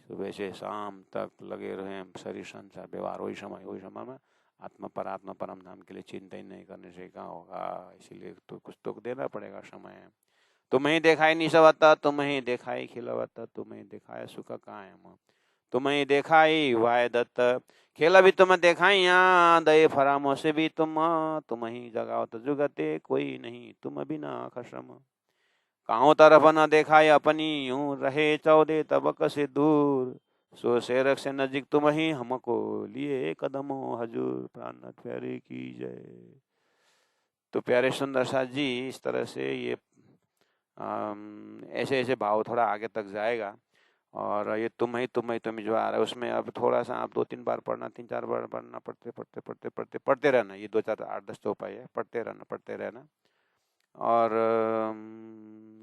सुबह से शाम तक लगे रहे शरीर संसार व्यवहार, वही समय में आत्मा परम धाम के लिए चिंता ही नहीं करने से क्या होगा। इसीलिए तो कुछ तो देना पड़ेगा समय। तुम्हें देखाय निशवत तुम्हें देखाय खिलवत तुम्हें देखाय सुख कायम तुम्हें देखाई वाय दत्त खेला भी तुम देखाई यहाँ दये फरामों से भी तुम ही जगावत जुगते कोई नहीं तुम बिना खसम काहों तरफ न देखाय अपनी यूं रहे चौदे तबक से दूर सो शेरक से नजीक तुम ही हमको लिए कदमों हजूर प्राणनाथ प्यारे की जय। तो प्यारे सुंदर साथ जी इस तरह से ये ऐसे ऐसे भाव थोड़ा आगे तक जाएगा और ये तुम ही जो आ रहा है उसमें अब थोड़ा सा आप 2-3 बार पढ़ना 3-4 बार पढ़ना पढ़ते रहना। ये 2-4-8-10 चौपाई है, पढ़ते रहना और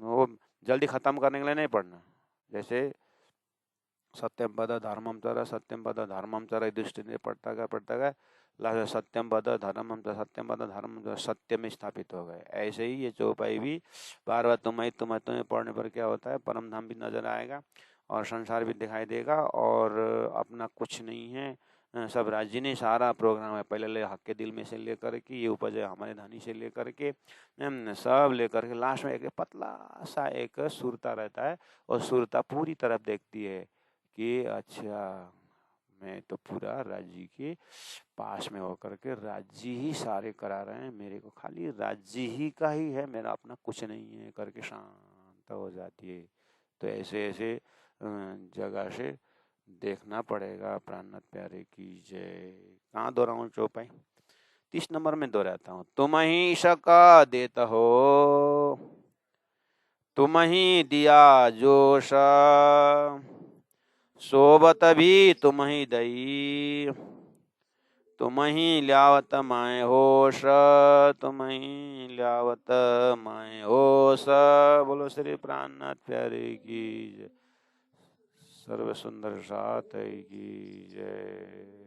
वो जल्दी खत्म करने के लिए नहीं पढ़ना। जैसे सत्यम पद धर्मम चर युधिष्ठिर पढ़ता गया लास्ट सत्यम पद धर्मम सत्य में स्थापित हो गए। ऐसे ही ये चौपाई भी बार बार तुम्हें पढ़ने पर क्या होता है, परम धाम भी नजर आएगा और संसार भी दिखाई देगा और अपना कुछ नहीं है, सब राज्य ने सारा प्रोग्राम है। पहले ले हक के दिल में से लेकर के ये उपज है हमारे धनी से लेकर के सब लेकर के लास्ट में एक पतला सा एक सुरता रहता है और सुरता पूरी तरफ देखती है कि अच्छा मैं तो पूरा राज्य के पास में होकर के राज्य ही सारे करा रहे हैं, मेरे को खाली राज्य ही का ही है, मेरा अपना कुछ नहीं है करके शांत हो जाती है। तो ऐसे ऐसे जगह से देखना पड़ेगा। प्राणनाथ प्यारे की जय। कहाँ दोहराऊं चौपाई? 30 नंबर में दोहराता हूँ। तुम ही शका देता हो तुम ही दिया जोश सोबत भी तुम ही दई तुम ही ल्यावत माय होश तुम ही ल्यावत माय होश। बोलो श्री प्राणनाथ प्यारे की जय। सर्व सुंदर साथ की जय।